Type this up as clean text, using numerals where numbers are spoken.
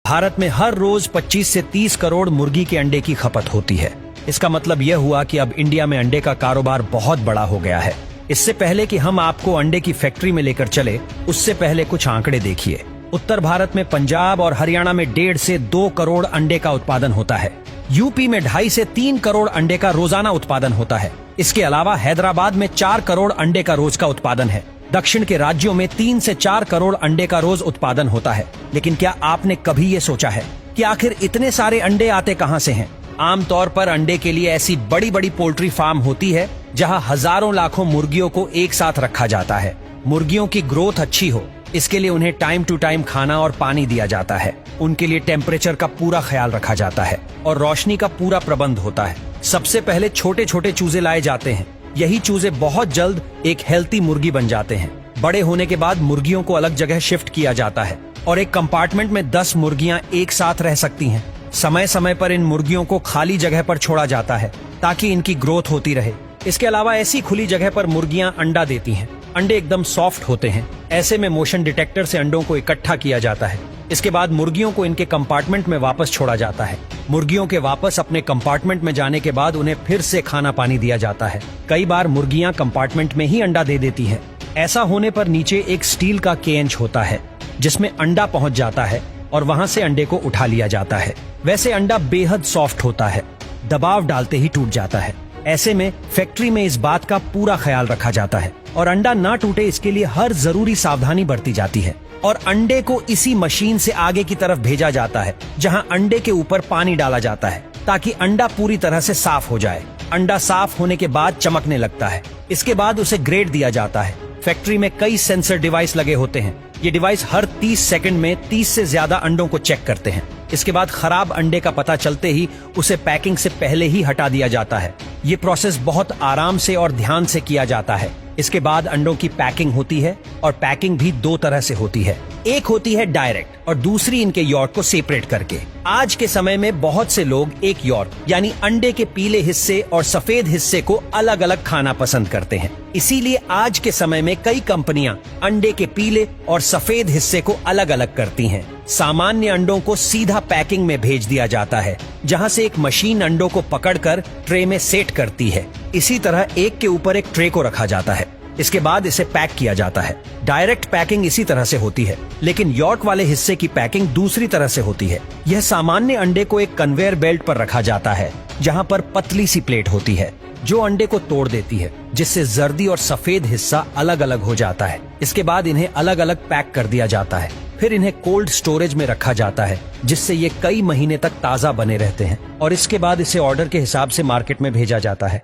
भारत में हर रोज 25 से 30 करोड़ मुर्गी के अंडे की खपत होती है। इसका मतलब यह हुआ कि अब इंडिया में अंडे का कारोबार बहुत बड़ा हो गया है। इससे पहले कि हम आपको अंडे की फैक्ट्री में लेकर चले, उससे पहले कुछ आंकड़े देखिए। उत्तर भारत में पंजाब और हरियाणा में 1.5 से 2 करोड़ अंडे का उत्पादन होता है। यूपी में 2.5 से 3 करोड़ अंडे का रोजाना उत्पादन होता है। इसके अलावा हैदराबाद में 4 करोड़ अंडे का रोज का उत्पादन है। दक्षिण के राज्यों में 3 से 4 करोड़ अंडे का रोज उत्पादन होता है। लेकिन क्या आपने कभी ये सोचा है कि आखिर इतने सारे अंडे आते कहां से हैं? आमतौर पर अंडे के लिए ऐसी बड़ी बड़ी पोल्ट्री फार्म होती है जहां हजारों लाखों मुर्गियों को एक साथ रखा जाता है। मुर्गियों की ग्रोथ अच्छी हो, इसके लिए उन्हें टाइम टू टाइम खाना और पानी दिया जाता है। उनके लिए टेम्परेचर का पूरा ख्याल रखा जाता है और रोशनी का पूरा प्रबंध होता है। सबसे पहले छोटे छोटे चूजे लाए जाते हैं। यही चूजे बहुत जल्द एक हेल्थी मुर्गी बन जाते हैं। बड़े होने के बाद मुर्गियों को अलग जगह शिफ्ट किया जाता है और एक कंपार्टमेंट में 10 मुर्गियां एक साथ रह सकती हैं। समय समय पर इन मुर्गियों को खाली जगह पर छोड़ा जाता है ताकि इनकी ग्रोथ होती रहे। इसके अलावा ऐसी खुली जगह पर मुर्गियां अंडा देती हैं। अंडे एकदम सॉफ्ट होते हैं। ऐसे में मोशन डिटेक्टर से अंडों को इकट्ठा किया जाता है। इसके बाद मुर्गियों को इनके कंपार्टमेंट में वापस छोड़ा जाता है। मुर्गियों के वापस अपने कंपार्टमेंट में जाने के बाद उन्हें फिर से खाना पानी दिया जाता है। कई बार मुर्गियां कंपार्टमेंट में ही अंडा दे देती हैं। ऐसा होने पर नीचे एक स्टील का केज होता है जिसमें अंडा पहुंच जाता है और वहां से अंडे को उठा लिया जाता है। वैसे अंडा बेहद सॉफ्ट होता है, दबाव डालते ही टूट जाता है। ऐसे में फैक्ट्री में इस बात का पूरा ख्याल रखा जाता है और अंडा ना टूटे इसके लिए हर जरूरी सावधानी बरती जाती है। और अंडे को इसी मशीन से आगे की तरफ भेजा जाता है जहां अंडे के ऊपर पानी डाला जाता है ताकि अंडा पूरी तरह से साफ हो जाए। अंडा साफ होने के बाद चमकने लगता है। इसके बाद उसे ग्रेड दिया जाता है। फैक्ट्री में कई सेंसर डिवाइस लगे होते हैं। ये डिवाइस हर 30 सेकंड में 30 से ज्यादा अंडों को चेक करते हैं। इसके बाद खराब अंडे का पता चलते ही उसे पैकिंग से पहले ही हटा दिया जाता है। ये प्रोसेस बहुत आराम से और ध्यान से किया जाता है। इसके बाद अंडों की पैकिंग होती है और पैकिंग भी 2 तरह से होती है। एक होती है डायरेक्ट और दूसरी इनके यॉर्क को सेपरेट करके। आज के समय में बहुत से लोग एक यॉर्क यानी अंडे के पीले हिस्से और सफेद हिस्से को अलग अलग खाना पसंद करते हैं। इसीलिए आज के समय में कई कंपनियां अंडे के पीले और सफेद हिस्से को अलग अलग करती हैं। सामान्य अंडों को सीधा पैकिंग में भेज दिया जाता है जहां से एक मशीन अंडों को पकड़कर ट्रे में सेट करती है। इसी तरह एक के ऊपर एक ट्रे को रखा जाता है। इसके बाद इसे पैक किया जाता है। डायरेक्ट पैकिंग इसी तरह से होती है, लेकिन यॉर्क वाले हिस्से की पैकिंग दूसरी तरह से होती है। यह सामान्य अंडे को एक कन्वेयर बेल्ट पर रखा जाता है जहां पर पतली सी प्लेट होती है जो अंडे को तोड़ देती है, जिससे जर्दी और सफेद हिस्सा अलग अलग हो जाता है। इसके बाद इन्हें अलग अलग पैक कर दिया जाता है। फिर इन्हें कोल्ड स्टोरेज में रखा जाता है जिससे ये कई महीने तक ताज़ा बने रहते हैं और इसके बाद इसे ऑर्डर के हिसाब से मार्केट में भेजा जाता है।